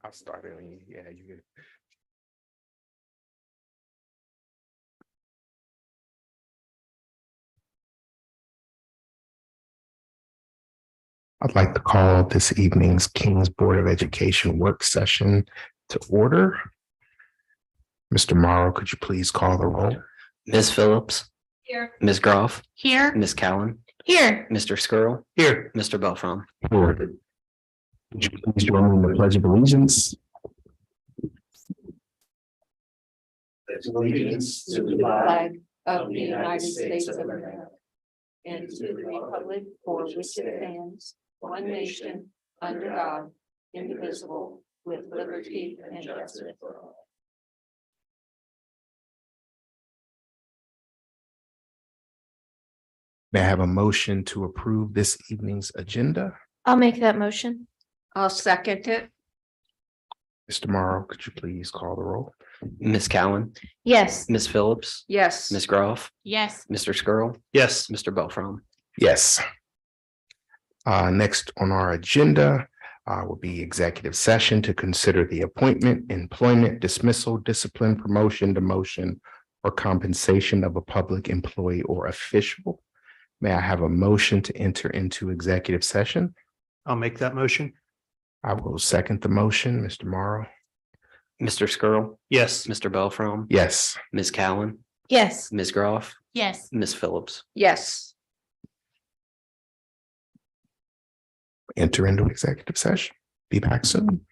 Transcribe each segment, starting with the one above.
I'll start it. Yeah, you get. I'd like to call this evening's King's Board of Education work session to order. Mr. Morrow, could you please call the roll? Ms. Phillips. Here. Ms. Groff. Here. Ms. Cowan. Here. Mr. Skrull. Here. Mr. Belfrom. Would you please join me in the Pledge of Allegiance? Allegiance to the flag of the United States of America and to the republic for which it stands, one nation, under God, indivisible, with liberty and justice for all. May I have a motion to approve this evening's agenda? I'll make that motion. I'll second it. Mr. Morrow, could you please call the roll? Ms. Cowan. Yes. Ms. Phillips. Yes. Ms. Groff. Yes. Mr. Skrull. Yes. Mr. Belfrom. Yes. Next on our agenda will be executive session to consider the appointment, employment, dismissal, discipline, promotion, demotion, or compensation of a public employee or official. May I have a motion to enter into executive session? I'll make that motion. I will second the motion. Mr. Morrow? Mr. Skrull. Yes. Mr. Belfrom. Yes. Ms. Cowan. Yes. Ms. Groff. Yes. Ms. Phillips. Yes. Enter into executive session. Be back soon.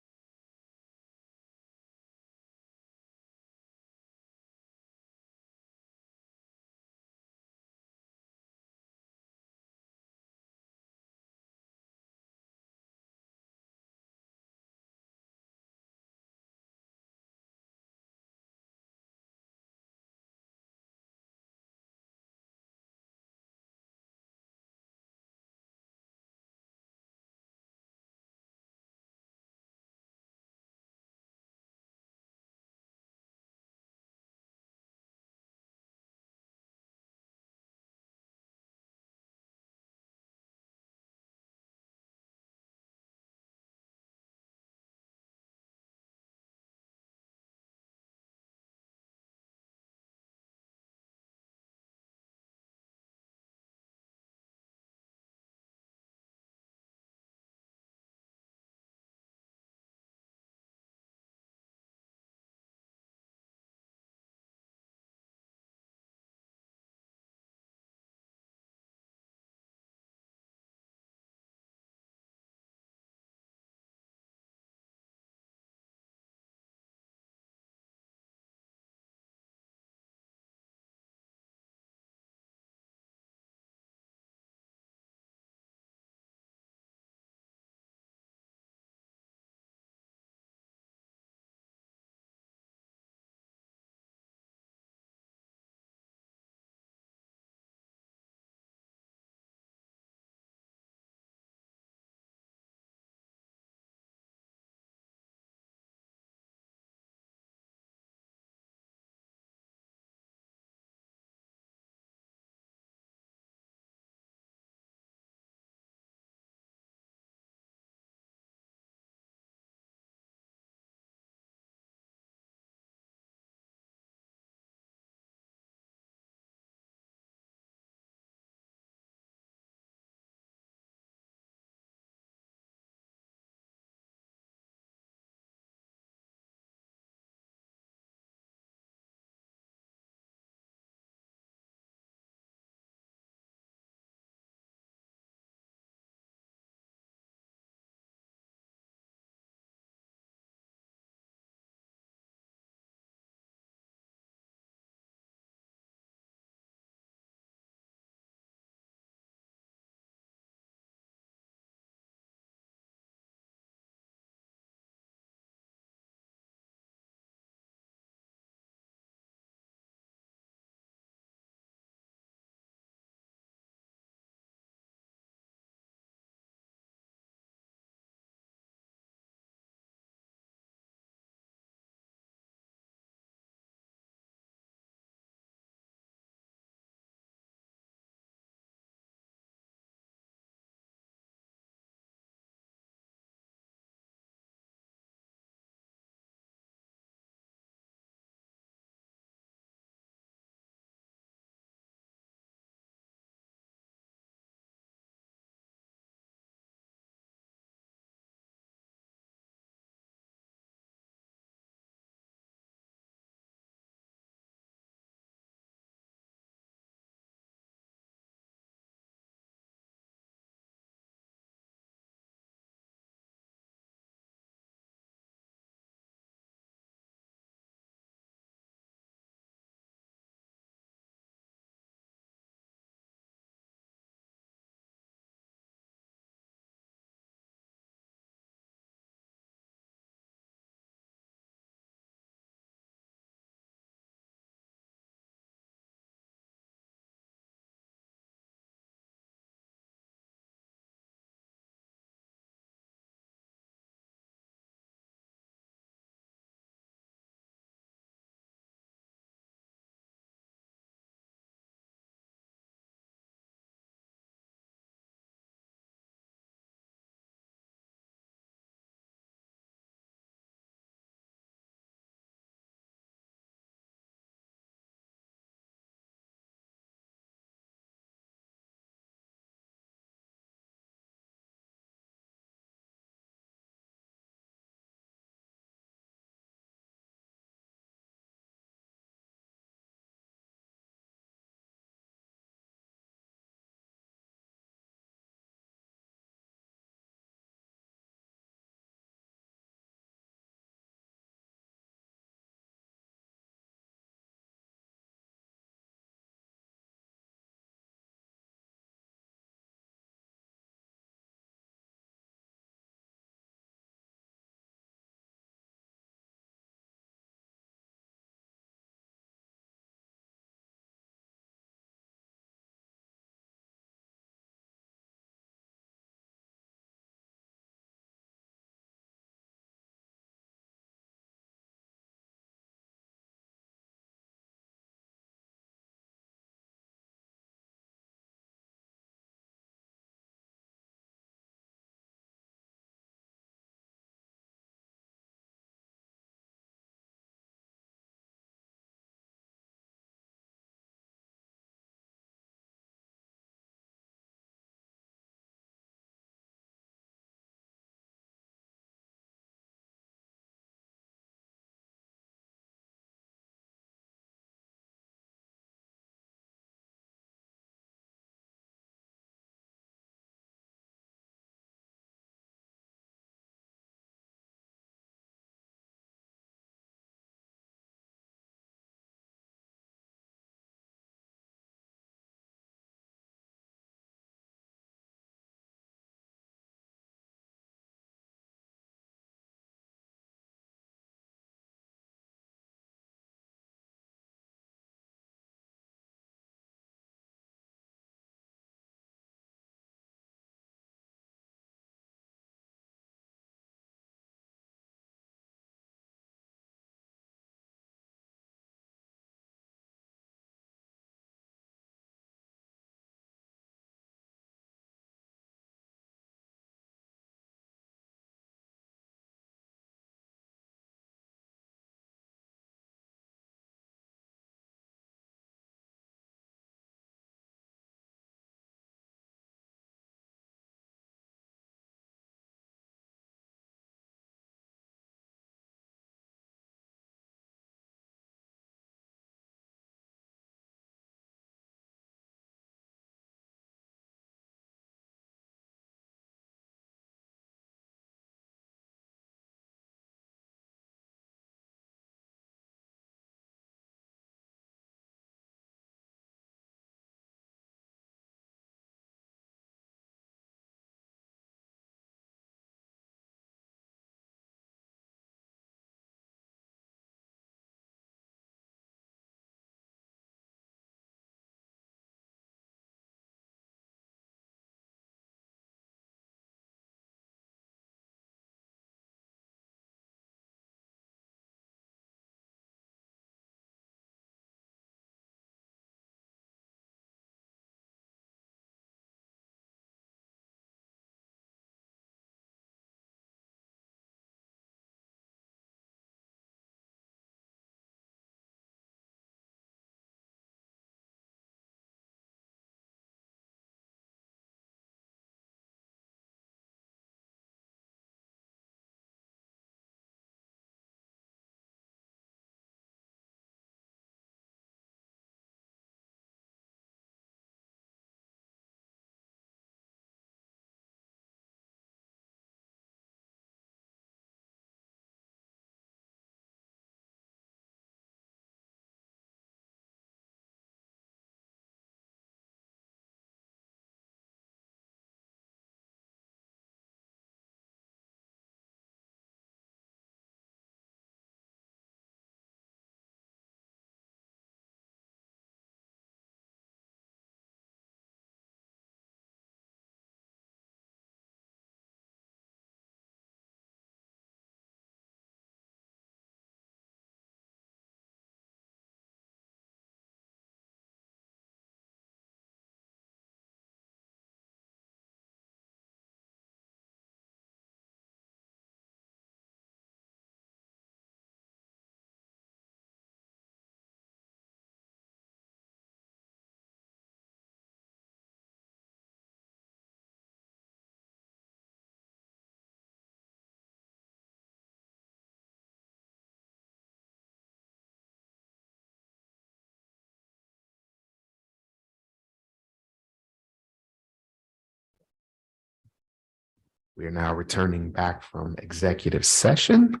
We are now returning back from executive session.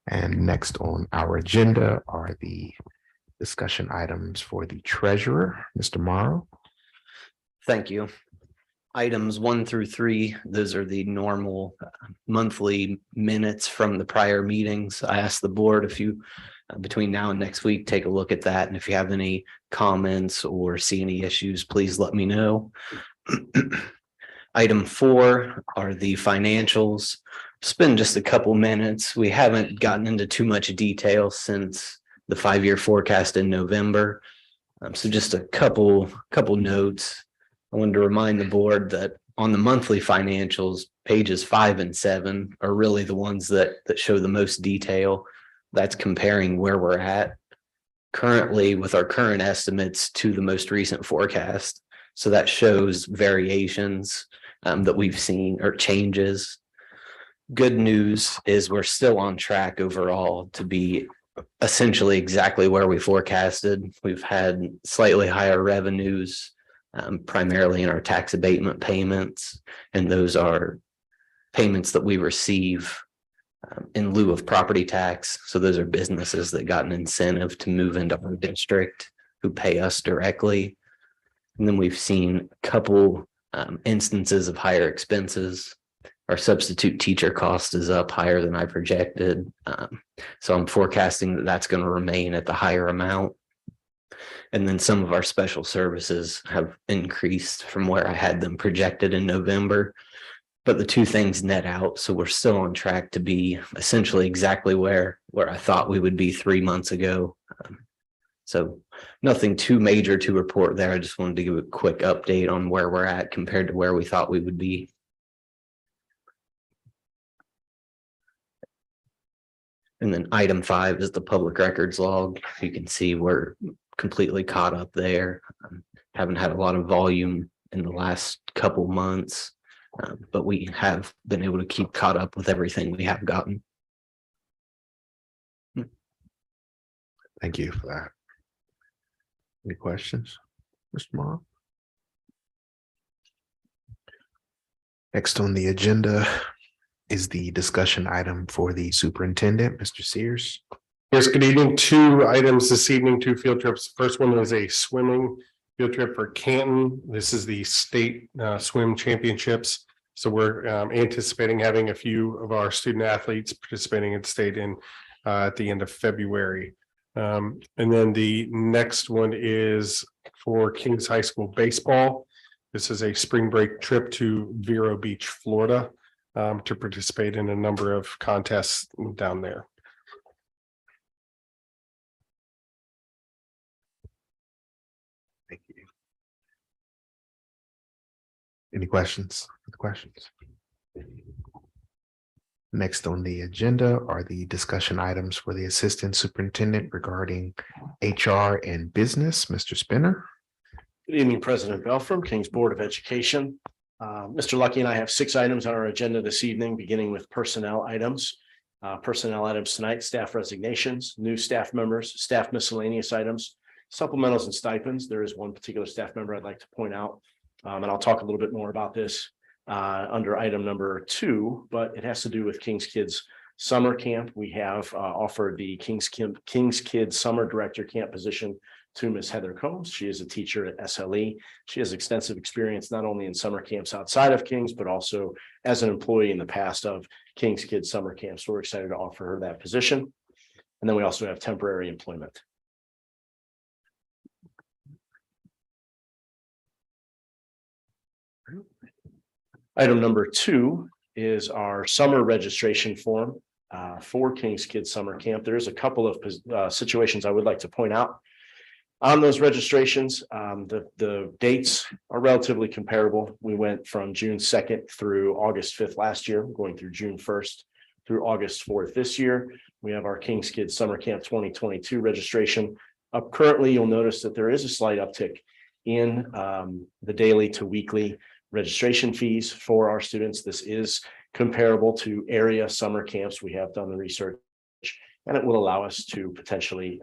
And next on our agenda are the discussion items for the treasurer, Mr. Morrow. Thank you. Items 1 through 3, those are the normal monthly minutes from the prior meetings. I asked the board if you, between now and next week, take a look at that. And if you have any comments or see any issues, please let me know. Item 4 are the financials. Spend just a couple minutes. We haven't gotten into too much detail since the 5-year forecast in November. So just a couple notes. I wanted to remind the board that on the monthly financials, pages 5 and 7 are really the ones that show the most detail. That's comparing where we're at currently with our current estimates to the most recent forecast. So that shows variations that we've seen or changes. Good news is we're still on track overall to be essentially exactly where we forecasted. We've had slightly higher revenues, primarily in our tax abatement payments, and those are payments that we receive in lieu of property tax. So those are businesses that got an incentive to move into our district who pay us directly. And then we've seen a couple instances of higher expenses. Our substitute teacher cost is up higher than I projected. So I'm forecasting that that's going to remain at the higher amount. And then some of our special services have increased from where I had them projected in November. But the two things net out. So we're still on track to be essentially exactly where I thought we would be 3 months ago. So nothing too major to report there. I just wanted to give a quick update on where we're at compared to where we thought we would be. And then item 5 is the public records log. You can see we're completely caught up there. Haven't had a lot of volume in the last couple months, but we have been able to keep caught up with everything we have gotten. Thank you for that. Any questions, Mr. Morrow? Next on the agenda is the discussion item for the superintendent, Mr. Sears. Yes, good evening. 2 items this evening, 2 field trips. First one is a swimming field trip for Canton. This is the state swim championships. So we're anticipating having a few of our student athletes participating in state at the end of February. And then the next one is for Kings High School baseball. This is a spring break trip to Vero Beach, Florida, to participate in a number of contests down there. Thank you. Any questions? Next on the agenda are the discussion items for the assistant superintendent regarding HR and business. Mr. Spinner. Good evening, President Bell from King's Board of Education. Mr. Lucky and I have 6 items on our agenda this evening, beginning with personnel items. Personnel items tonight: staff resignations, new staff members, staff miscellaneous items, supplementals and stipends. There is one particular staff member I'd like to point out, and I'll talk a little bit more about this under item number 2, but it has to do with King's Kids Summer Camp. We have offered the King's Kids Summer Director Camp position to Ms. Heather Combs. She is a teacher at SLE. She has extensive experience not only in summer camps outside of King's, but also as an employee in the past of King's Kids Summer Camp. So we're excited to offer her that position. And then we also have temporary employment. Item number 2 is our summer registration form for King's Kids Summer Camp. There is a couple of situations I would like to point out on those registrations. The dates are relatively comparable. We went from June 2nd through August 5th last year, going through June 1st through August 4th this year. We have our King's Kids Summer Camp 2022 registration up currently. You'll notice that there is a slight uptick in the daily to weekly registration fees for our students. This is comparable to area summer camps. We have done the research, and it will allow us to potentially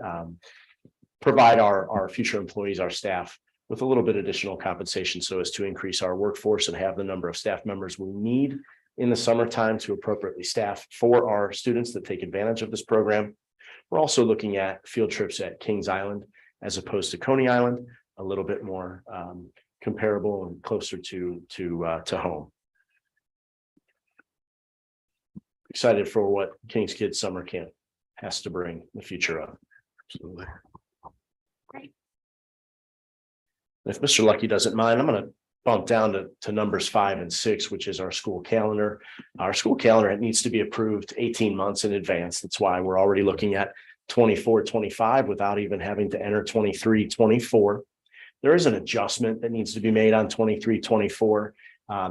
provide our future employees, our staff, with a little bit additional compensation so as to increase our workforce and have the number of staff members we need in the summertime to appropriately staff for our students that take advantage of this program. We're also looking at field trips at Kings Island as opposed to Coney Island, a little bit more comparable and closer to home. Excited for what Kings Kids Summer Camp has to bring the future of. Absolutely. Great. If Mr. Lucky doesn't mind, I'm going to bump down to numbers 5 and 6, which is our school calendar. Our school calendar needs to be approved 18 months in advance. That's why we're already looking at 24-25 without even having to enter 23-24. There is an adjustment that needs to be made on 23-24.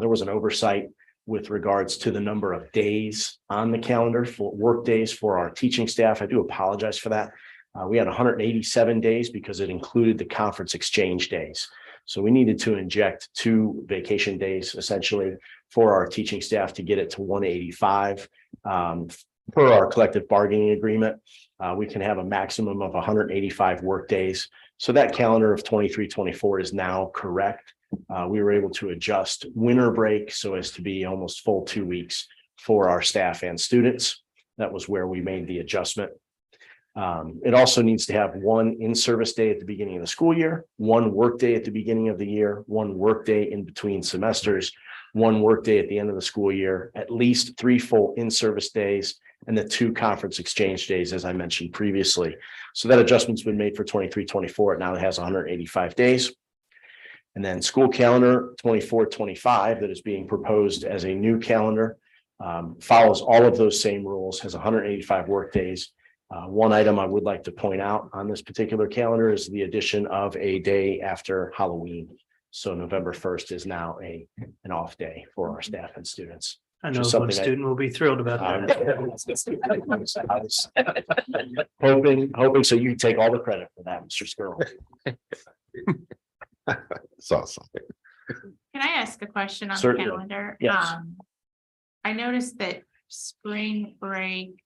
There was an oversight with regards to the number of days on the calendar for work days for our teaching staff. I do apologize for that. We had 187 days because it included the conference exchange days. So we needed to inject 2 vacation days essentially for our teaching staff to get it to 185. Per our collective bargaining agreement, we can have a maximum of 185 work days. So that calendar of 23-24 is now correct. We were able to adjust winter break so as to be almost full 2 weeks for our staff and students. That was where we made the adjustment. It also needs to have 1 in-service day at the beginning of the school year, 1 work day at the beginning of the year, 1 work day in between semesters, 1 work day at the end of the school year, at least 3 full in-service days, and the 2 conference exchange days, as I mentioned previously. So that adjustment's been made for 23-24. It now has 185 days. And then school calendar 24-25 that is being proposed as a new calendar follows all of those same rules, has 185 work days. One item I would like to point out on this particular calendar is the addition of a day after Halloween. So November 1st is now an off day for our staff and students. I know Just one something student will be thrilled about that. hoping so you take all the credit for that, Mr. Skirl. It's awesome. Can I ask a question on the Certainly. calendar? Yes. I noticed that spring break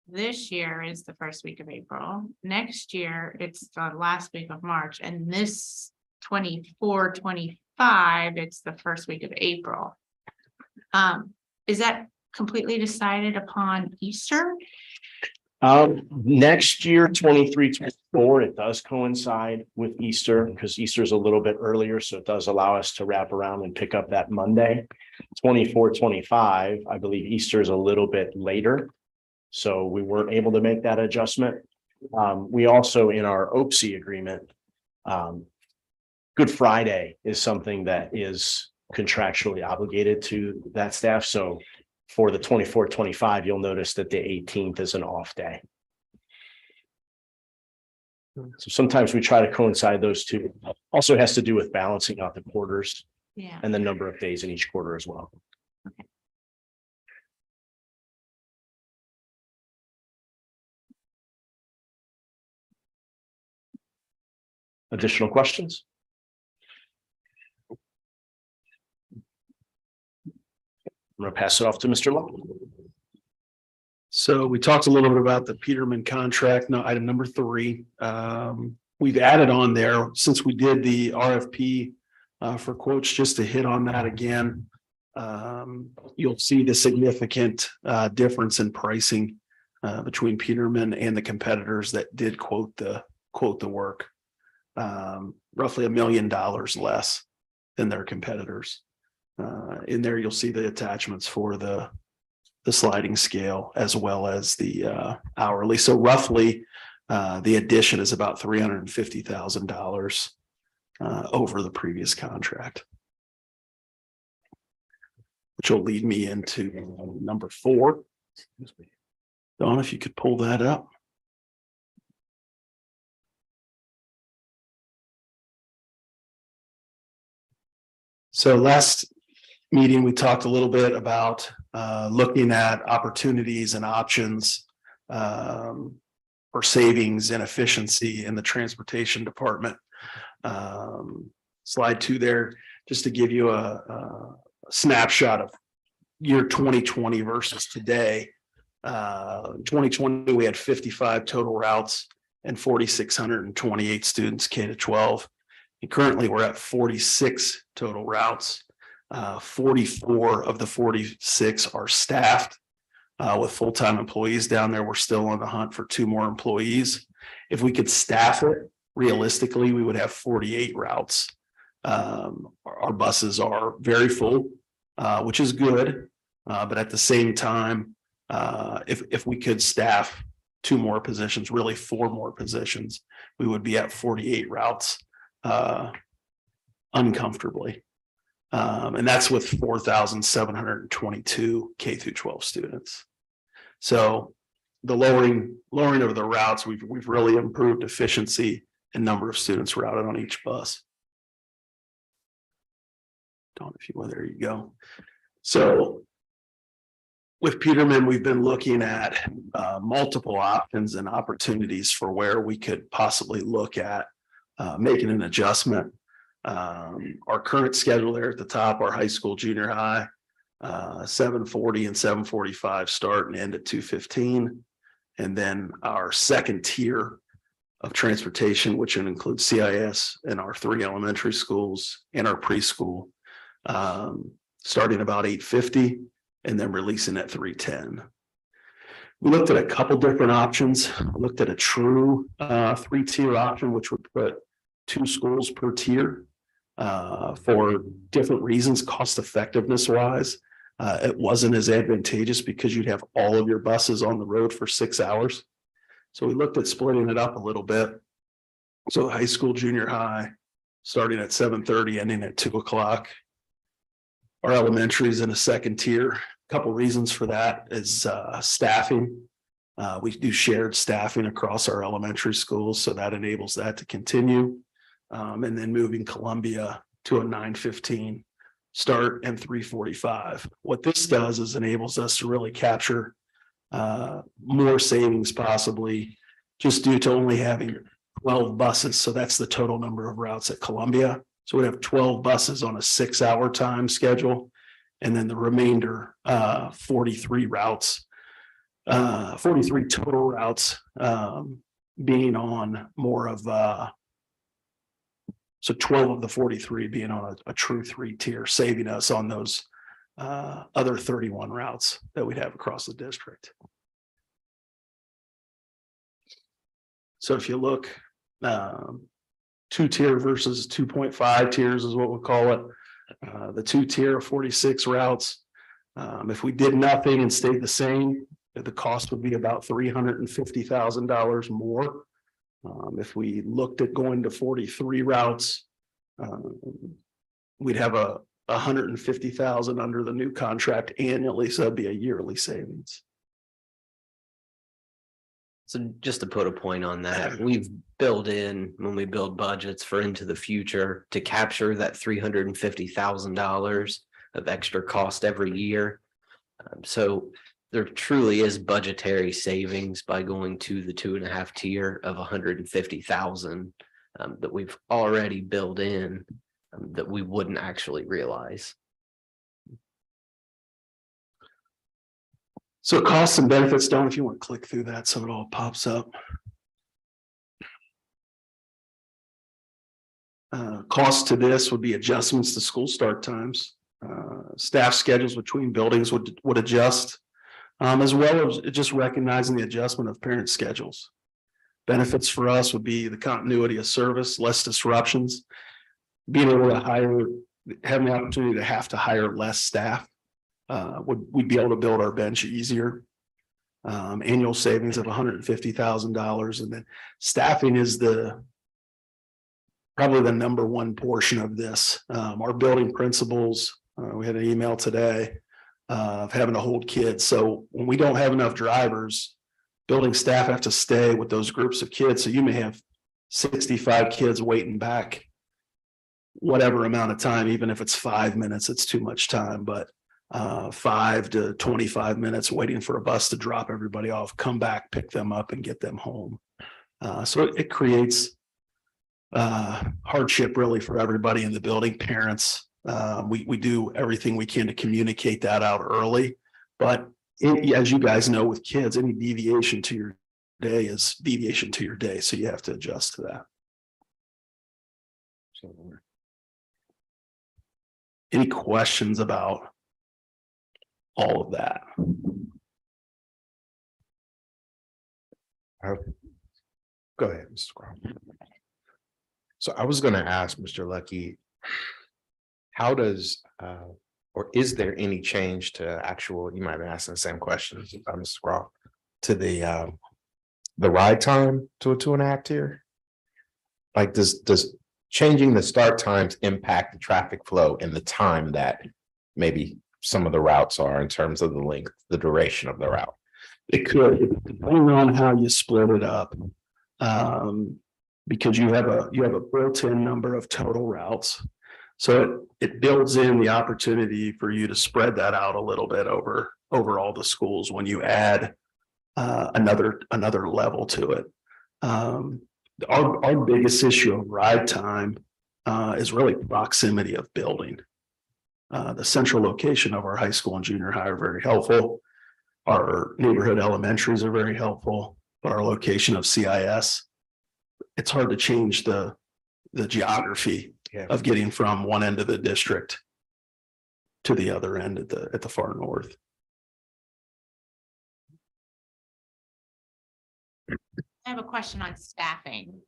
this year is the first week of April. Next year, it's the last week of March, and this 24-25, it's the first week of April. Is that completely decided upon Easter? Next year, 23-24, it does coincide with Easter because Easter is a little bit earlier. So it does allow us to wrap around and pick up that Monday. 24-25, I believe Easter is a little bit later. So we weren't able to make that adjustment. We also, in our OPSI agreement, Good Friday is something that is contractually obligated to that staff. So for the 24-25, you'll notice that the 18th is an off day. So sometimes we try to coincide those two. Also has to do with balancing out the quarters Yeah. and the number of days in each quarter as well. Okay. Additional questions? I'm going to pass it off to Mr. Luck. So we talked a little bit about the Peterman contract, now item number 3. We've added on there, since we did the RFP for quotes, just to hit on that again. You'll see the significant difference in pricing between Peterman and the competitors that did quote the work. Roughly $1 million less than their competitors. In there, you'll see the attachments for the sliding scale as well as the hourly. So roughly, the addition is about $350,000 over the previous contract. Which will lead me into number 4. Dawn, if you could pull that up. So last meeting, we talked a little bit about looking at opportunities and options for savings and efficiency in the transportation department. Slide 2 there, just to give you a snapshot of year 2020 versus today. 2020, we had 55 total routes and 4,628 students K-12. And currently we're at 46 total routes, 44 of the 46 are staffed with full-time employees down there. We're still on the hunt for 2 more employees. If we could staff it, realistically, we would have 48 routes. Our buses are very full, which is good. But at the same time, if we could staff 2 more positions, really 4 more positions, we would be at 48 routes uncomfortably. And that's with 4,722 K through 12 students. So the lowering of the routes, we've really improved efficiency and number of students routed on each bus. Don't, if you will, there you go. So with Peterman, we've been looking at multiple options and opportunities for where we could possibly look at making an adjustment. Our current schedule there at the top, our high school, junior high, 7:40 and 7:45 start and end at 2:15. And then our second tier of transportation, which includes CIS and our 3 elementary schools and our preschool, starting about 8:50 and then releasing at 3:10. We looked at a couple different options. Looked at a true 3-tier option, which would put 2 schools per tier for different reasons, cost effectiveness wise. It wasn't as advantageous because you'd have all of your buses on the road for 6 hours. So we looked at splitting it up a little bit. So high school, junior high, starting at 7:30, ending at 2 o'clock. Our elementary is in a second tier. Couple reasons for that is staffing. We do shared staffing across our elementary schools, so that enables that to continue. And then moving Columbia to a 9:15 start and 3:45. What this does is enables us to really capture more savings possibly just due to only having 12 buses. So that's the total number of routes at Columbia. So we have 12 buses on a 6-hour time schedule. And then the remainder, 43 routes, 43 total routes being on more of, so 12 of the 43 being on a true 3-tier, saving us on those other 31 routes that we'd have across the district. So if you look, 2-tier versus 2.5 tiers is what we call it. The 2-tier of 46 routes. If we did nothing and stayed the same, the cost would be about $350,000 more. If we looked at going to 43 routes, we'd have a $150,000 under the new contract annually, so that'd be a yearly savings. So just to put a point on that, we've built in when we build budgets for into the future to capture that $350,000 of extra cost every year. So there truly is budgetary savings by going to the 2.5 tier of $150,000 that we've already built in that we wouldn't actually realize. So costs and benefits, Don, if you want to click through that so it all pops up. Cost to this would be adjustments to school start times. Staff schedules between buildings would adjust, as well as just recognizing the adjustment of parent schedules. Benefits for us would be the continuity of service, less disruptions, being able to having the opportunity to have to hire less staff. We'd be able to build our bench easier. Annual savings of $150,000, and then staffing is probably the number one portion of this. Our building principals, we had an email today of having to hold kids. So when we don't have enough drivers, building staff have to stay with those groups of kids. So you may have 65 kids waiting back whatever amount of time, even if it's 5 minutes, it's too much time, but 5 to 25 minutes waiting for a bus to drop everybody off, come back, pick them up and get them home. So it creates hardship really for everybody in the building, parents. We do everything we can to communicate that out early, but as you guys know, with kids, any deviation to your day is deviation to your day. So you have to adjust to that. Any questions about all of that? Go ahead, Mr. Crowe. So I was going to ask Mr. Lucky, how does, or is there any change to actual, you might be asking the same questions, Mr. Crowe, to the ride time to a 2.5 tier? Like, does changing the start times impact the traffic flow and the time that maybe some of the routes are in terms of the length, the duration of the route? It could, depending on how you split it up. Because you have a built-in number of total routes. So it builds in the opportunity for you to spread that out a little bit over all the schools when you add another level to it. Our biggest issue of ride time is really proximity of building. The central location of our high school and junior high are very helpful. Our neighborhood elementaries are very helpful, but our location of CIS, it's hard to change the geography of getting from one end of the district to the other end at the far north. I have a question on staffing.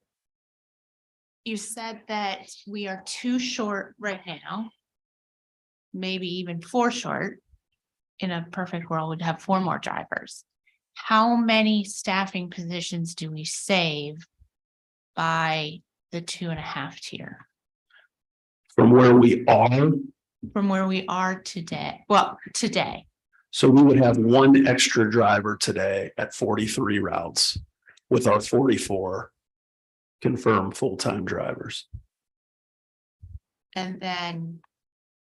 You said that we are 2 short right now. Maybe even 4 short. In a perfect world, we'd have 4 more drivers. How many staffing positions do we save by the 2.5 tier? From where we are, From where we are today? Well, today, so we would have 1 extra driver today at 43 routes with our 44 confirmed full-time drivers. and then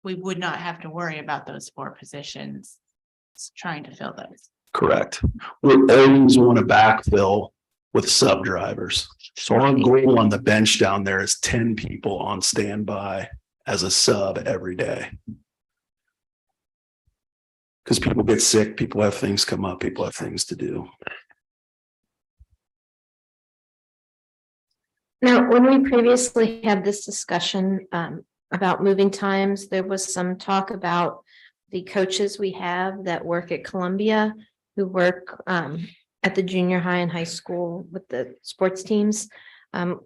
we would not have to worry about those 4 positions trying to fill those. Correct. We always want to backfill with sub drivers. So our goal on the bench down there is 10 people on standby as a sub every day. Because people get sick, people have things come up, people have things to do. Now, when we previously had this discussion about moving times, there was some talk about the coaches we have that work at Columbia, who work at the junior high and high school with the sports teams.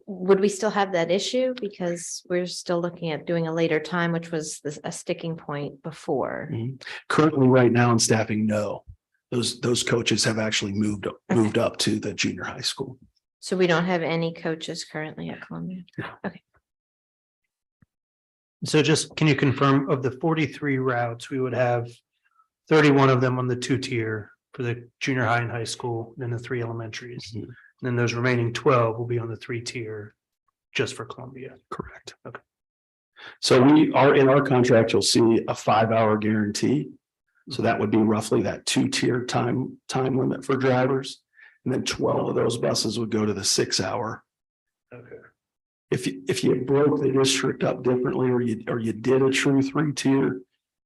Would we still have that issue? Because we're still looking at doing a later time, which was a sticking point before. Currently, right now in staffing, no. Those coaches have actually moved up to the junior high school. So we don't have any coaches currently at Columbia. Okay. So just, can you confirm of the 43 routes, we would have 31 of them on the 2 tier for the junior high and high school, then the 3 elementaries. Mhm. And then those remaining 12 will be on the 3 tier just for Columbia. Correct. Okay. So we are in our contract, you'll see a 5-hour guarantee. So that would be roughly that 2-tier time limit for drivers. And then 12 of those buses would go to the 6-hour. Okay. If you broke the district up differently, or you did a true 3-tier,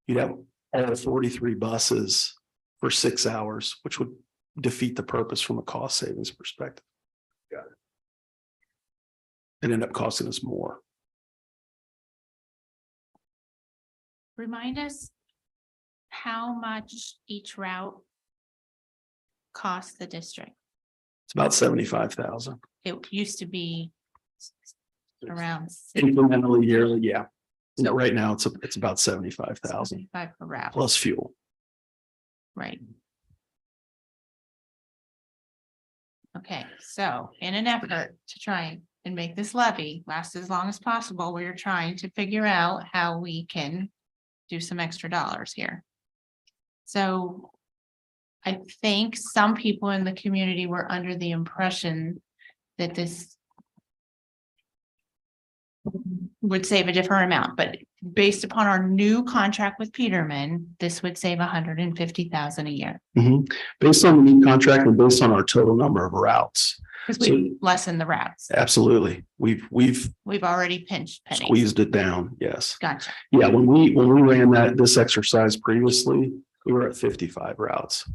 you'd have all 43 buses for 6 hours, which would defeat the purpose from a cost savings perspective. Got it. It ended up costing us more. Remind us how much each route costs the district. It's about 75,000 It used to be around incrementally yearly. Yeah. No, right now it's about 75,000 5 per route. plus fuel. Right. Okay, so in an effort to try and make this levy last as long as possible, we're trying to figure out how we can do some extra dollars here. So I think some people in the community were under the impression that this would save a different amount, but based upon our new contract with Peterman, this would save $150,000 a year. Based on the new contract and based on our total number of routes. Because we lessen the routes. Absolutely. We've We've already pinched pennies. squeezed it down. Yes. Gotcha. Yeah. When we ran this exercise previously, we were at 55 routes.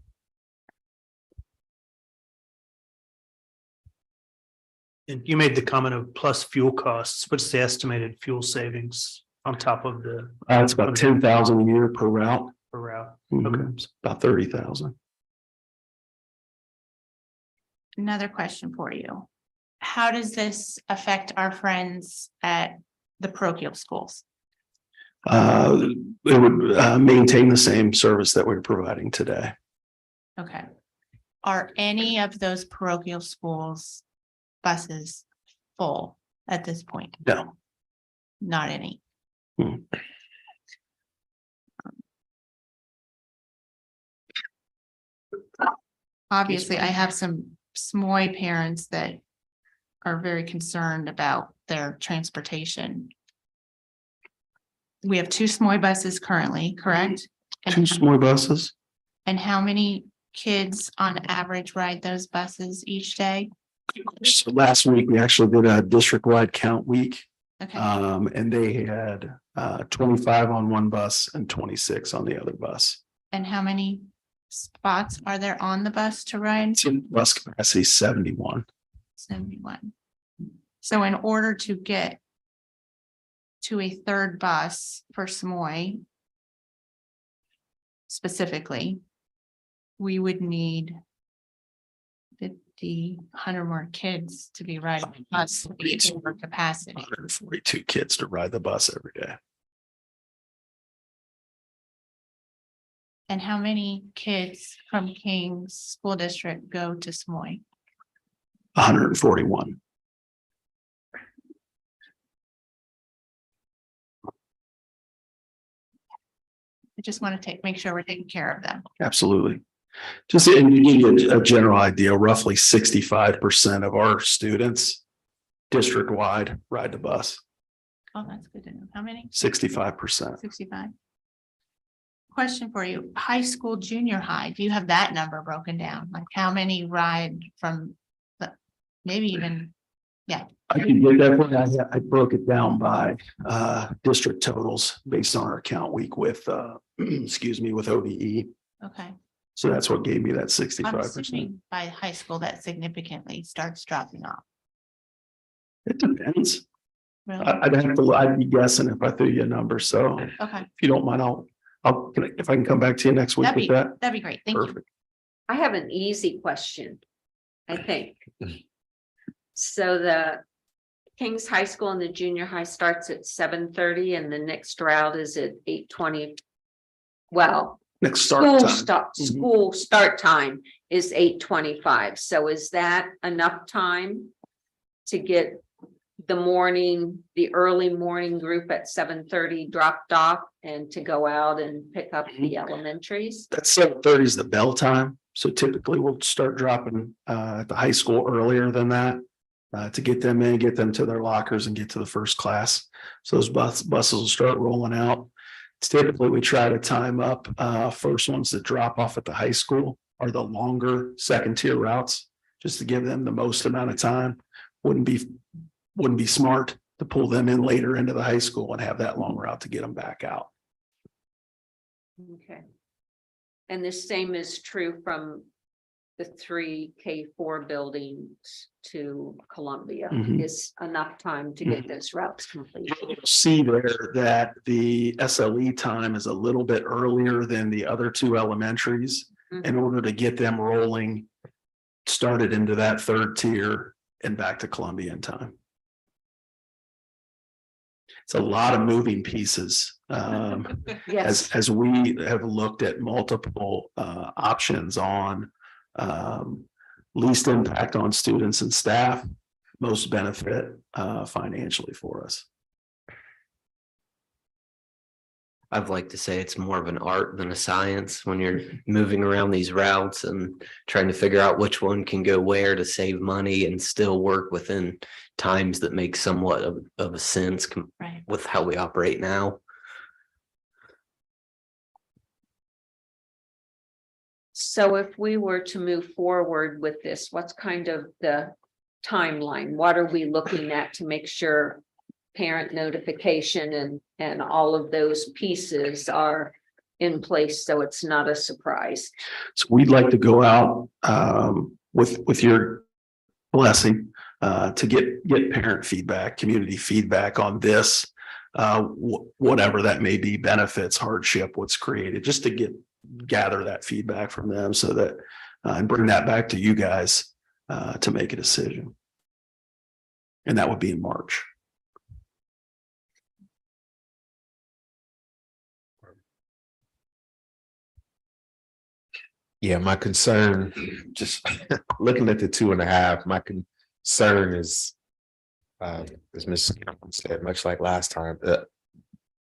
And you made the comment of plus fuel costs. What's the estimated fuel savings on top of the It's about 10,000 a year per route. per route. Okay, it's about 30,000. Another question for you. How does this affect our friends at the parochial schools? It would maintain the same service that we're providing today. Okay. Are any of those parochial schools buses full at this point? No. Not any. Hmm. Obviously, I have some SMOI parents that are very concerned about their transportation. We have 2 SMOI buses currently, correct? Two small buses. And how many kids on average ride those buses each day? So last week, we actually did a district-wide count week. Okay, And they had 25 on one bus and 26 on the other bus. and how many spots are there on the bus to ride? Bus capacity 71. 71. So in order to get to a third bus for SMOI specifically, we would need 50, 100 more kids to be riding the bus to be over capacity. 142 kids to ride the bus every day. And how many kids from King's School District go to SMOI? 141. I just want to make sure we're taking care of them. Absolutely. Just and you get a general idea, roughly 65% of our students district-wide ride the bus, Oh, that's good to know. How many? 65%. 65. Question for you, high school, junior high, do you have that number broken down? Like how many ride from the, maybe even, I can get that one. I broke it down by district totals based on our account week with excuse me, with ODE. okay. So that's what gave me that I'm 65%. assuming by high school that significantly starts dropping off. It depends. Really? I'd be guessing if I threw you a number. So if Okay, you don't mind, if I can come back to you next week with that. that'd be great. Thank you. Perfect. I have an easy question, I think. So the King's High School and the junior high starts at 7:30 and the next route is at 8:20. Well, Next start time. Mhm. school start time is 8:25. So is that enough time to get the early morning group at 7:30 dropped off and to go out and pick up the elementaries? That 7:30 is the bell time. So typically we'll start dropping at the high school earlier than that. To get them in, get them to their lockers and get to the first class. So those buses will start rolling out. Typically, we try to time up first ones that drop off at the high school are the longer second tier routes, just to give them the most amount of time. Wouldn't be smart to pull them in later into the high school and have that long route to get them back out. Okay. And the same is true from the 3 K4 buildings to Columbia. Mhm. Is enough time to get those routes completed. You'll see there that the SLE time is a little bit earlier than the other 2 elementaries in order to get them rolling, started into that third tier and back to Columbia in time. It's a lot of moving pieces. Yes, As we have looked at multiple options on least impact on students and staff, most benefit financially for us. I'd like to say it's more of an art than a science when you're moving around these routes and trying to figure out which one can go where to save money and still work within times that make somewhat of a sense Right. with how we operate now. so if we were to move forward with this, what's kind of the timeline? What are we looking at to make sure parent notification and all of those pieces are in place so it's not a surprise? So we'd like to go out with your blessing to get parent feedback, community feedback on this. whatever that may be, benefits, hardship, what's created, just to gather that feedback from them so that and bring that back to you guys to make a decision. And that would be in March. Yeah, my concern, just looking at the 2.5, my concern is, as Ms. Campbell said, much like last time,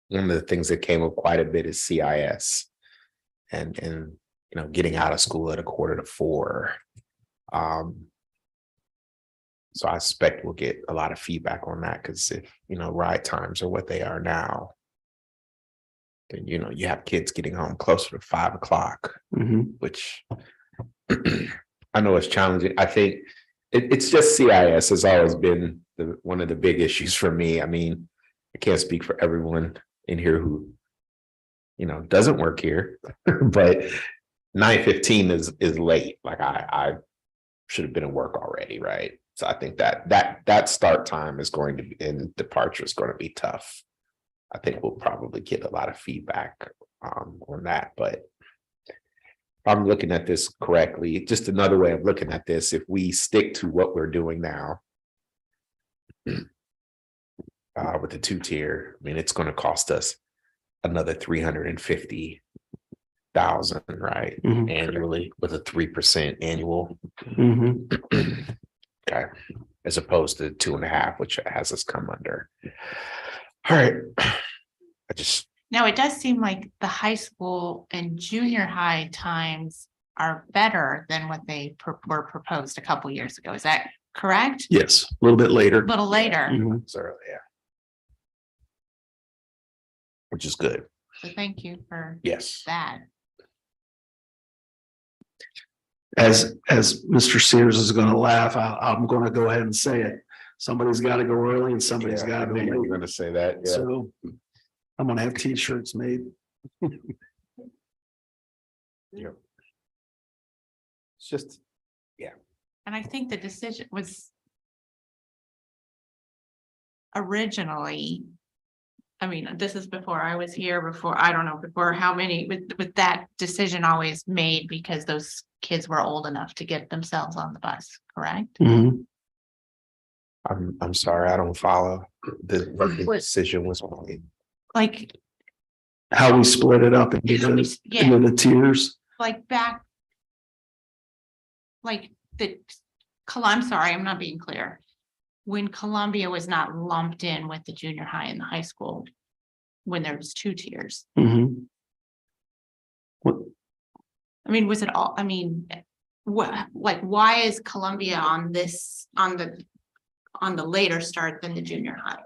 one of the things that came up quite a bit is CIS and getting out of school at 3:45. So I suspect we'll get a lot of feedback on that, because if ride times are what they are now, then you have kids getting home closer to 5 o'clock, which I know is challenging. I think it's just CIS has always been one of the big issues for me. I mean, I can't speak for everyone in here who doesn't work here, but 9:15 is late. Like I should have been at work already, right? So I think that start time is going to be, and departure is going to be tough. I think we'll probably get a lot of feedback on that, but if I'm looking at this correctly, just another way of looking at this, if we stick to what we're doing now with the 2-tier, I mean, it's going to cost us another 350,000, right? Annually, with a 3% annual. Okay, as opposed to 2.5, which has us come under. All right. Now, it does seem like the high school and junior high times are better than what they were proposed a couple years ago. Is that correct? Yes, a little bit later. A little later. So, yeah. Which is good. So thank you for Yes. that. As Mr. Sears is going to laugh, I'm going to go ahead and say it. Somebody's got to go early and somebody's got to go late. You're going to say that. Yeah. So I'm going to have t-shirts made. Yeah. It's just, And I think the decision was originally, I mean, this is before I was here, before how many, with that decision always made because those kids were old enough to get themselves on the bus, correct? I'm sorry, I don't follow the decision was made. Like, How we split it up into the tiers. like back. Like I'm sorry, I'm not being clear. When Columbia was not lumped in with the junior high and the high school, when there was 2 tiers. What? I mean, was it all, I mean, why is Columbia on the later start than the junior high?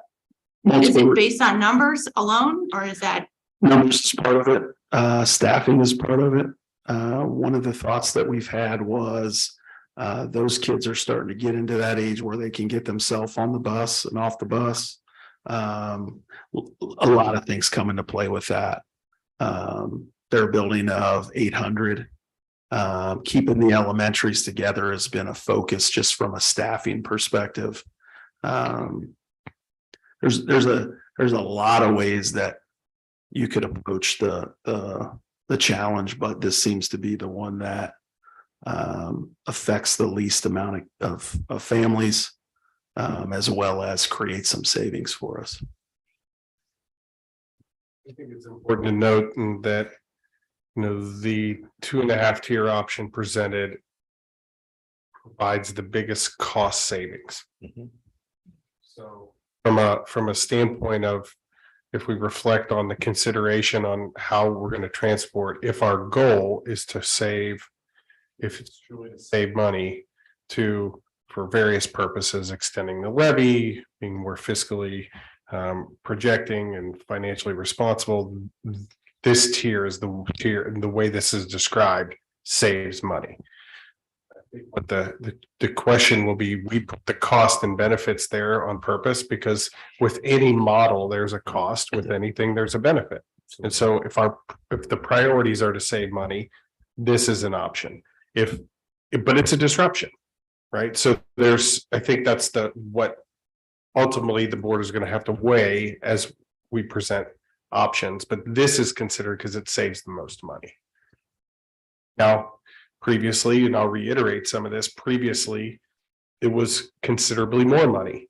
Is it based on numbers alone, or is that? Numbers is part of it. Staffing is part of it. One of the thoughts that we've had was those kids are starting to get into that age where they can get themselves on the bus and off the bus. A lot of things come into play with that. Their building of 800, keeping the elementaries together has been a focus just from a staffing perspective. There's a lot of ways that you could approach the challenge, but this seems to be the one that affects the least amount of families, as well as create some savings for us. I think it's important to note that the 2.5 tier option presented provides the biggest cost savings. So from a standpoint of, if we reflect on the consideration on how we're going to transport, if our goal is to save, if it's truly to save money for various purposes, extending the levy, being more fiscally projecting and financially responsible, this tier is the tier, and the way this is described saves money. But the question will be, we put the cost and benefits there on purpose, because with any model, there's a cost. With anything, there's a benefit. And so if the priorities are to save money, this is an option. But it's a disruption, right? So I think that's what ultimately the board is going to have to weigh as we present options, but this is considered because it saves the most money. Now, previously, and I'll reiterate some of this, previously, it was considerably more money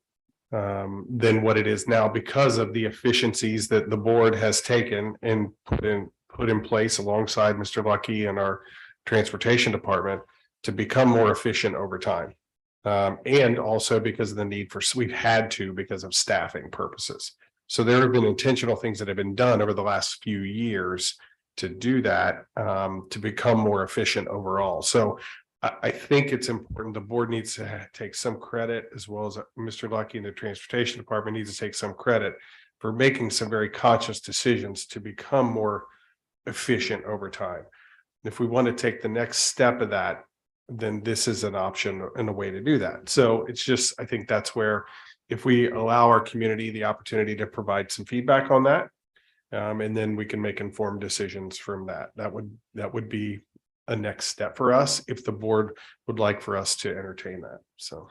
than what it is now because of the efficiencies that the board has taken and put in place alongside Mr. Lucky and our transportation department to become more efficient over time. And also because of the need for, we've had to because of staffing purposes. So there have been intentional things that have been done over the last few years to do that, to become more efficient overall. So I think it's important. The board needs to take some credit, as well as Mr. Lucky and the transportation department needs to take some credit for making some very conscious decisions to become more efficient over time. If we want to take the next step of that, then this is an option and a way to do that. So it's just, I think that's where, if we allow our community the opportunity to provide some feedback on that, and then we can make informed decisions from that. That would be a next step for us if the board would like for us to entertain that. So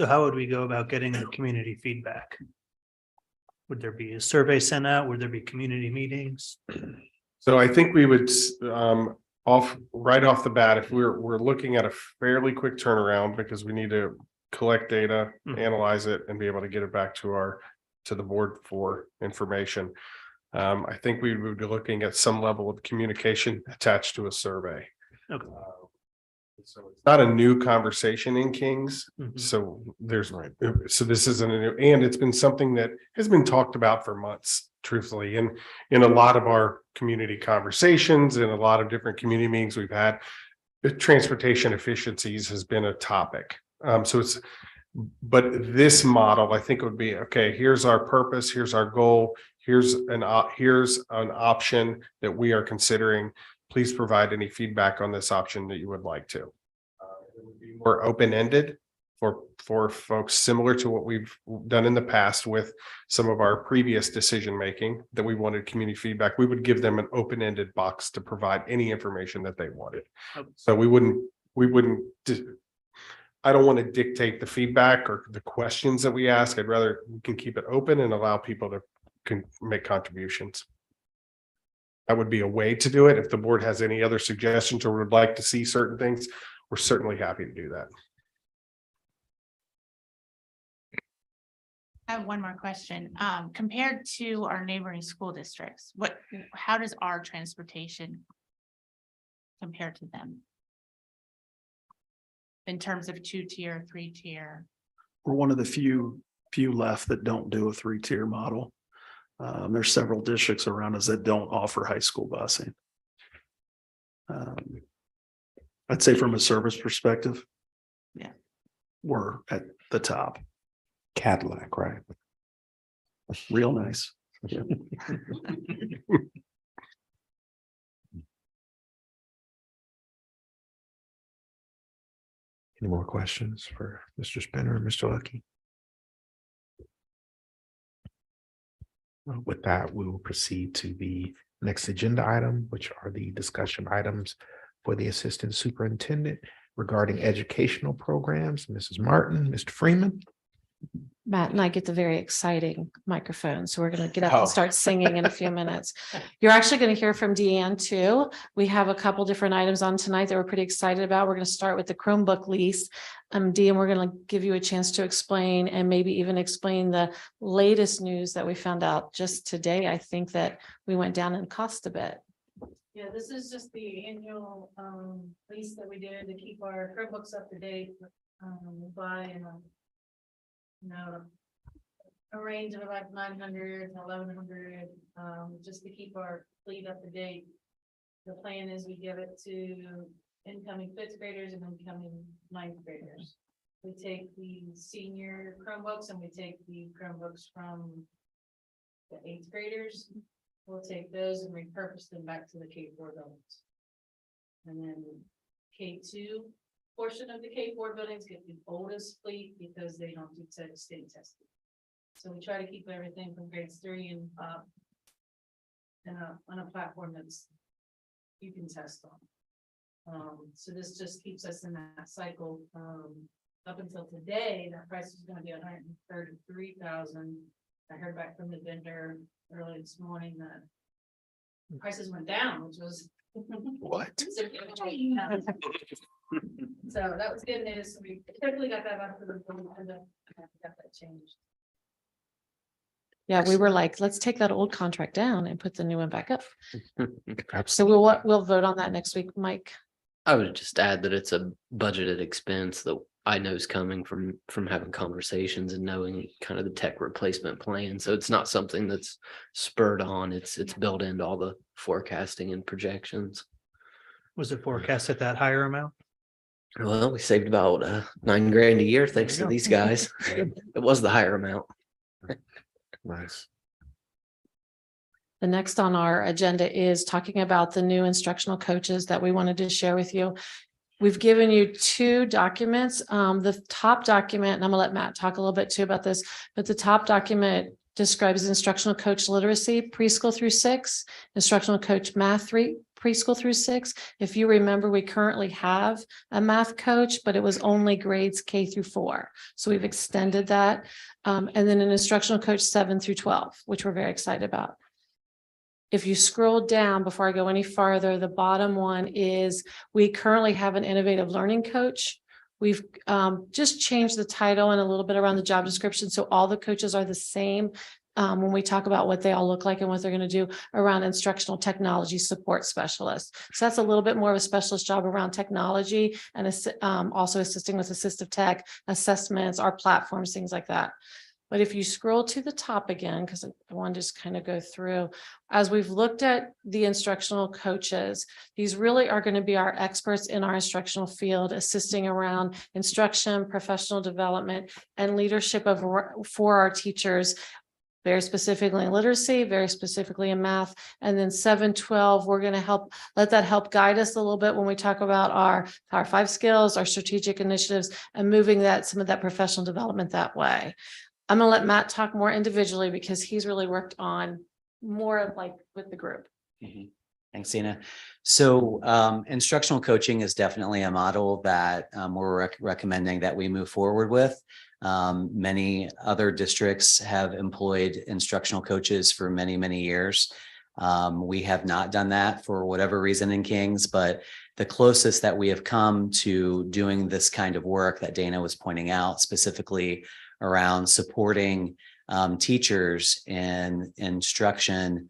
how would we go about getting the community feedback? Would there be a survey sent out? Would there be community meetings? So I think we would right off the bat, if we're looking at a fairly quick turnaround, because we need to collect data, analyze it, and be able to get it back to the board for information. I think we would be looking at some level of communication attached to a survey. Okay. So it's not a new conversation in Kings. So so this isn't a new, and it's been something that has been talked about for months, truthfully, and in a lot of our community conversations and a lot of different community meetings we've had, the transportation efficiencies has been a topic. But this model, I think, would be, okay, here's our purpose, here's our goal, here's an option that we are considering. Please provide any feedback on this option that you would like to. It would be more open-ended for folks, similar to what we've done in the past with some of our previous decision-making that we wanted community feedback. We would give them an open-ended box to provide any information that they wanted. So we wouldn't I don't want to dictate the feedback or the questions that we ask. I'd rather we can keep it open and allow people to make contributions. That would be a way to do it. If the board has any other suggestions or would like to see certain things, we're certainly happy to do that. I have one more question. Compared to our neighboring school districts, how does our transportation compare to them? In terms of 2-tier, 3-tier? We're one of the few left that don't do a 3-tier model. There's several districts around us that don't offer high school busing. I'd say from a service perspective, yeah, we're at the top. Cadillac, right? Real nice. Yeah. Any more questions for Mr. Spinner or Mr. Lucky? Well, with that, we will proceed to the next agenda item, which are the discussion items for the Assistant Superintendent regarding educational programs. Mrs. Martin, Mr. Freeman. Matt and I get the very exciting microphone, so we're going to get up and start singing in a few minutes. You're actually going to hear from Deanne too. We have a couple different items on tonight that we're pretty excited about. We're going to start with the Chromebook lease. Deanne, we're going to give you a chance to explain and maybe even explain the latest news that we found out just today. I think that we went down in cost a bit. Yeah, this is just the annual lease that we did to keep our Chromebooks up to date. We buy a range of about 900 to 1100, just to keep our fleet up to date. The plan is we give it to incoming 5th graders and incoming 9th graders. We take the senior Chromebooks and we take the Chromebooks from the 8th graders. We'll take those and repurpose them back to the K-4 buildings. And then K2 portion of the K-4 buildings get the oldest fleet because they don't do state testing. So we try to keep everything from grades 3 and up on a platform that's you can test on. So this just keeps us in that cycle. up until today, that price is gonna be $133,000. I heard back from the vendor early this morning that prices went down, which was. What? So that was good news. We quickly got that out for the, got that changed. Yeah, we were like, let's take that old contract down and put the new one back up. So Absolutely. we'll vote on that next week, Mike. I would just add that it's a budgeted expense that I know is coming from having conversations and knowing kind of the tech replacement plan. So it's not something that's spurred on. It's built into all the forecasting and projections. Was it forecast at that higher amount? Well, we saved about $9 grand a year thanks There to you go. these guys. It was the higher amount. Nice. The next on our agenda is talking about the new instructional coaches that we wanted to share with you. We've given you two documents. The top document, and I'm gonna let Matt talk a little bit too about this, but the top document describes instructional coach literacy, preschool through 6, instructional coach math 3, preschool through 6. If you remember, we currently have a math coach, but it was only grades K through 4. So we've extended that. And then an instructional coach 7 through 12, which we're very excited about. If you scroll down before I go any farther, the bottom one is we currently have an innovative learning coach. We've just changed the title and a little bit around the job description. So all the coaches are the same when we talk about what they all look like and what they're going to do around instructional technology support specialist. So that's a little bit more of a specialist job around technology and also assisting with assistive tech assessments, our platforms, things like that. But if you scroll to the top again, because I want to just kind of go through, as we've looked at the instructional coaches, these really are going to be our experts in our instructional field, assisting around instruction, professional development, and leadership for our teachers, very specifically in literacy, very specifically in math. And then 7-12, we're going to let that help guide us a little bit when we talk about our Power 5 skills, our strategic initiatives, and moving some of that professional development that way. I'm gonna let Matt talk more individually because he's really worked on more of like with the group. Thanks, Tina. So instructional coaching is definitely a model that we're recommending that we move forward with. Many other districts have employed instructional coaches for many, many years. We have not done that for whatever reason in Kings, but the closest that we have come to doing this kind of work that Dana was pointing out, specifically around supporting teachers in instruction,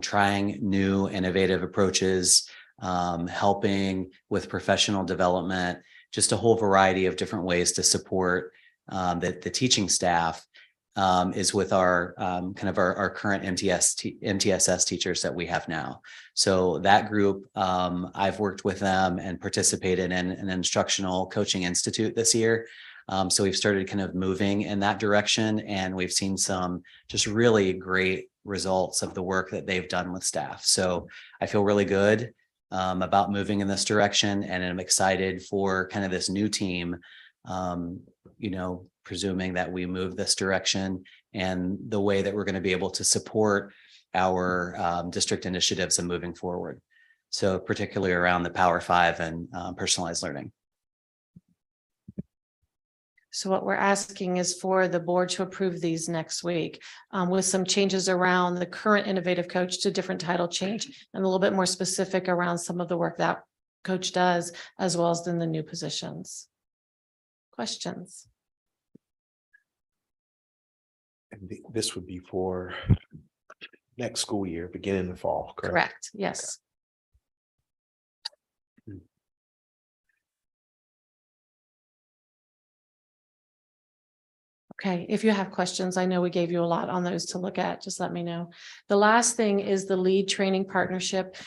trying new innovative approaches, helping with professional development, just a whole variety of different ways to support the teaching staff is with our our current MTSS teachers that we have now. So that group, I've worked with them and participated in an instructional coaching institute this year. So we've started kind of moving in that direction, and we've seen some just really great results of the work that they've done with staff. So I feel really good about moving in this direction, and I'm excited for kind of this new team, presuming that we move this direction and the way that we're going to be able to support our district initiatives and moving forward. So particularly around the Power 5 and personalized learning. So what we're asking is for the board to approve these next week with some changes around the current innovative coach to different title change and a little bit more specific around some of the work that coach does, as well as in the new positions. Questions? And this would be for next school year, beginning of fall, correct? Correct. Yes. Okay, if you have questions, I know we gave you a lot on those to look at, just let me know. The last thing is the lead training partnership.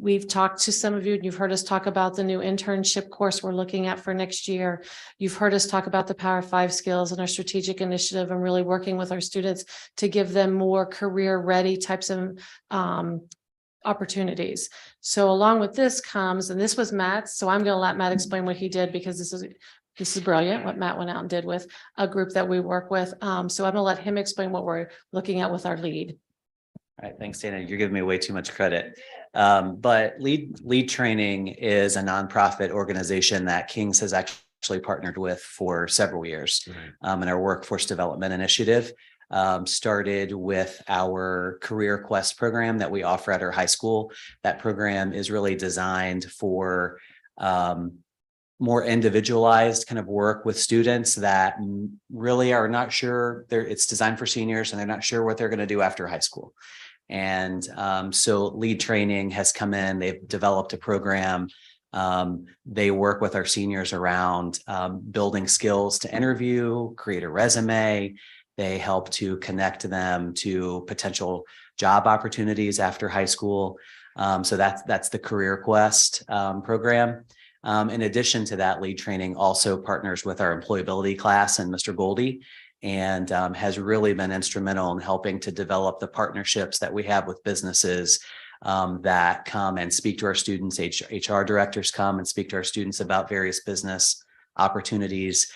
We've talked to some of you, and you've heard us talk about the new internship course we're looking at for next year. You've heard us talk about the Power 5 skills and our strategic initiative and really working with our students to give them more career-ready types of opportunities. So along with this comes, and this was Matt's, so I'm going to let Matt explain what he did because this is brilliant, what Matt went out and did with a group that we work with. So I'm going to let him explain what we're looking at with our lead. All right, thanks, Dana. You're giving me way too much credit. But lead training is a nonprofit organization that Kings has actually actually partnered with for several years. In our workforce development initiative. Started with our Career Quest program that we offer at our high school. That program is really designed for more individualized kind of work with students that really are not sure it's designed for seniors and they're not sure what they're going to do after high school. And so lead training has come in, they've developed a program. They work with our seniors around building skills to interview, create a resume. They help to connect them to potential job opportunities after high school. So that's the Career Quest program. In addition to that, lead training also partners with our employability class and Mr. Goldie, and has really been instrumental in helping to develop the partnerships that we have with businesses that come and speak to our students. HR directors come and speak to our students about various business opportunities.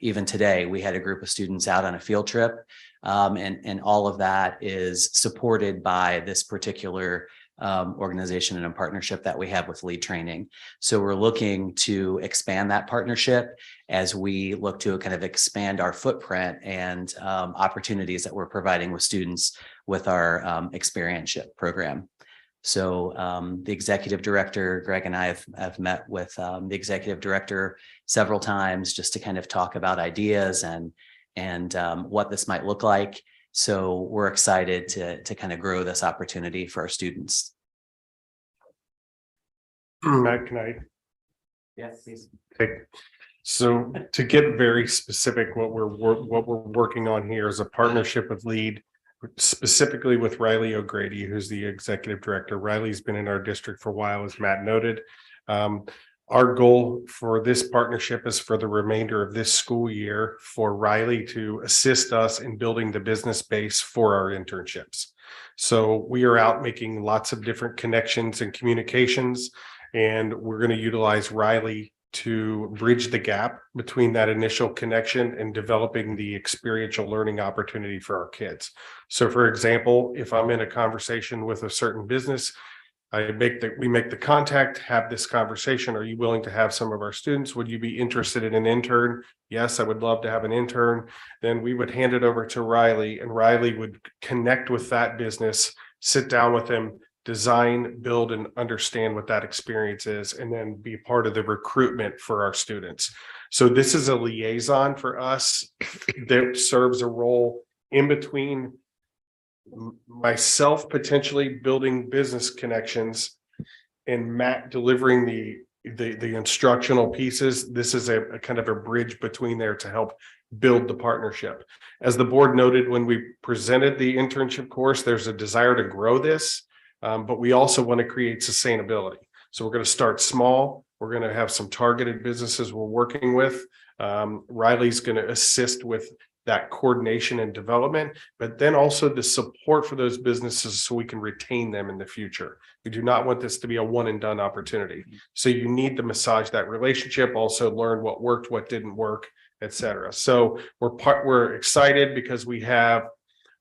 Even today, we had a group of students out on a field trip, and all of that is supported by this particular organization and a partnership that we have with lead training. So we're looking to expand that partnership as we look to kind of expand our footprint and opportunities that we're providing with students with our experientship program. So the executive director, Greg, and I have met with the executive director several times just to kind of talk about ideas and what this might look like. So we're excited to kind of grow this opportunity for our students. Matt, can I Yes, please. take? So to get very specific, what we're working on here is a partnership with LEAD, specifically with Riley O'Grady, who's the executive director. Riley's been in our district for a while, as Matt noted. Our goal for this partnership is for the remainder of this school year for Riley to assist us in building the business base for our internships. So we are out making lots of different connections and communications, and we're going to utilize Riley to bridge the gap between that initial connection and developing the experiential learning opportunity for our kids. So for example, if I'm in a conversation with a certain business, we make the contact, have this conversation. Are you willing to have some of our students? Would you be interested in an intern? Yes, I would love to have an intern. Then we would hand it over to Riley, and Riley would connect with that business, sit down with them, design, build, and understand what that experience is, and then be part of the recruitment for our students. So this is a liaison for us that serves a role in between myself potentially building business connections and Matt delivering the instructional pieces. This is a kind of a bridge between there to help build the partnership. As the board noted when we presented the internship course, there's a desire to grow this, but we also want to create sustainability. So we're going to start small. We're going to have some targeted businesses we're working with. Riley's going to assist with that coordination and development, but then also the support for those businesses so we can retain them in the future. We do not want this to be a one and done opportunity. So you need to massage that relationship, also learn what worked, what didn't work, etc. So we're excited because we have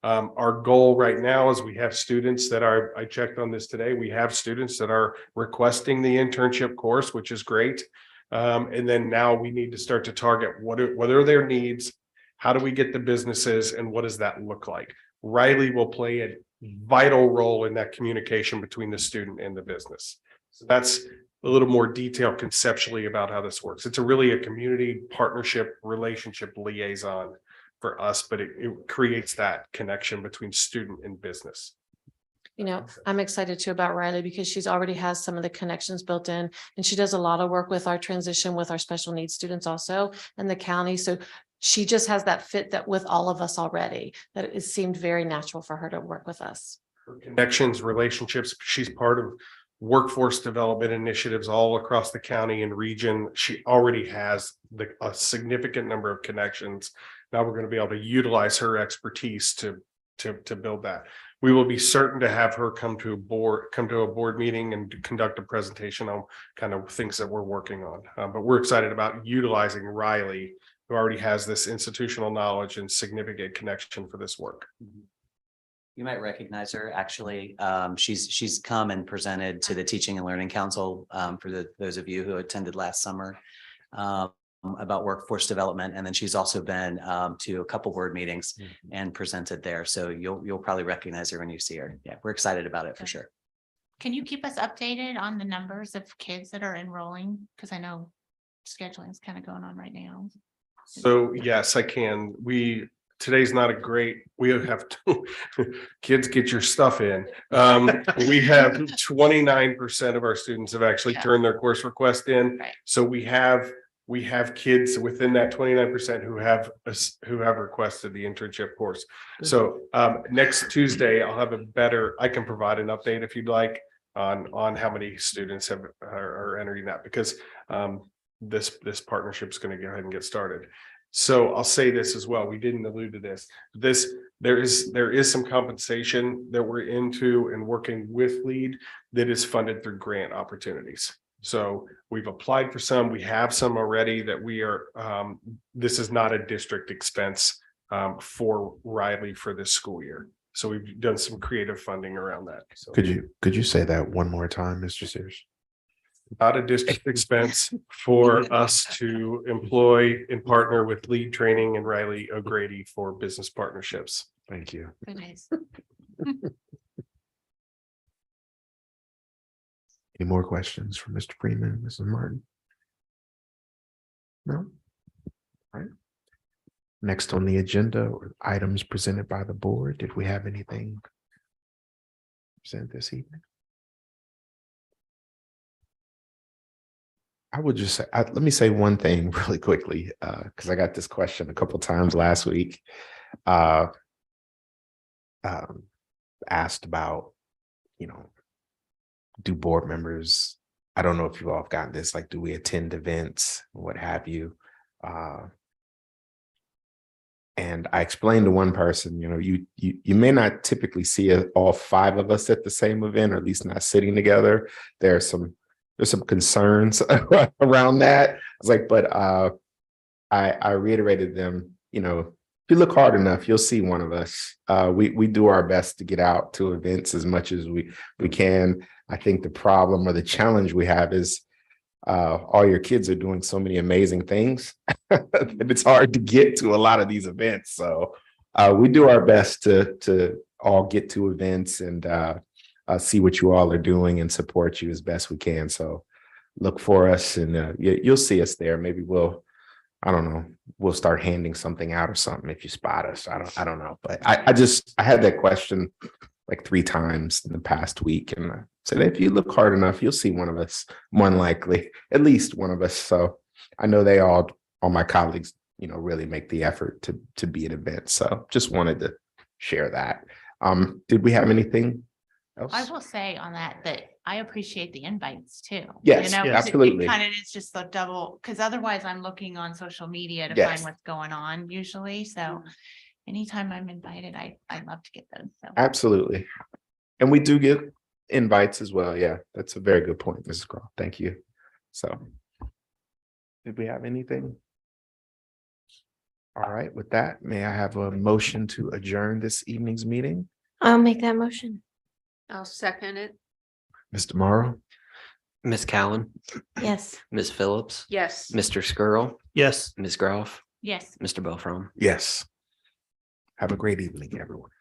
our goal right now is we have students that are, I checked on this today, we have students that are requesting the internship course, which is great. And then now we need to start to target what are their needs. How do we get the businesses and what does that look like? Riley will play a vital role in that communication between the student and the business. So that's a little more detail conceptually about how this works. It's really a community partnership relationship liaison for us, but it creates that connection between student and business. You know, I'm excited too about Riley because she's already has some of the connections built in, and she does a lot of work with our transition with our special needs students also in the county. So she just has that fit that with all of us already, that it seemed very natural for her to work with us. Connections, relationships. She's part of workforce development initiatives all across the county and region. She already has a significant number of connections. Now we're going to be able to utilize her expertise to build that. We will be certain to have her come to a board meeting and conduct a presentation on kind of things that we're working on. But we're excited about utilizing Riley, who already has this institutional knowledge and significant connection for this work. You might recognize her. Actually, she's come and presented to the Teaching and Learning Council for those of you who attended last summer. about workforce development. And then she's also been to a couple board meetings and presented there. So you'll probably recognize her when you see her. Yeah, we're excited about it for sure. Can you keep us updated on the numbers of kids that are enrolling? Because I know scheduling is kind of going on right now. So yes, I can. Today's not a great, we have to, kids, get your stuff in. We have 29% of our students have actually turned their course request in. Right. So we have kids within that 29% who have requested the internship course. So next Tuesday, I can provide an update if you'd like on how many students are entering that, because this partnership is going to go ahead and get started. So I'll say this as well. We didn't allude to this. There is some compensation that we're into and working with LEAD that is funded through grant opportunities. So we've applied for some. We have some already that we are. This is not a district expense for Riley for this school year. So we've done some creative funding around that. So Could you say that one more time, Mr. Sears? not a district expense for us to employ and partner with LEAD Training and Riley O'Grady for business partnerships. Thank you. Goodness. Any more questions for Mr. Freeman, Mrs. Martin? No? All right. Next on the agenda, items presented by the board. Did we have anything presented this evening? I would just say, let me say one thing really quickly, because I got this question a couple times last week. Asked about, do board members, I don't know if you've all gotten this, like, do we attend events, what have you? And I explained to one person, you may not typically see all 5 of us at the same event, or at least not sitting together. There's some concerns around that. I was like, but I reiterated them, if you look hard enough, you'll see one of us. We do our best to get out to events as much as we can. I think the problem or the challenge we have is all your kids are doing so many amazing things that it's hard to get to a lot of these events. So we do our best to all get to events and see what you all are doing and support you as best we can. So look for us and you'll see us there. Maybe we'll start handing something out or something if you spot us. I don't know. But I had that question like 3 times in the past week. And I said, if you look hard enough, you'll see one of us, more than likely, at least one of us. So I know all my colleagues, really make the effort to be at events. So just wanted to share that. Did we have anything else? I will say on that I appreciate the invites too. Yes, absolutely. It kind of is just the double, because otherwise I'm looking on social media to Yes. find what's going on usually. So anytime I'm invited, I love to get those. So. Absolutely. And we do get invites as well. Yeah, that's a very good point, Mrs. Croft. Thank you. So did we have anything? All right, with that, may I have a motion to adjourn this evening's meeting? I'll make that motion. I'll second it. Mr. Morrow? Ms. Cowan, Yes. Ms. Phillips, Yes. Mr. Skrull, Yes. Ms. Groff, Yes. Mr. Belfrom. Yes. Have a great evening, everyone.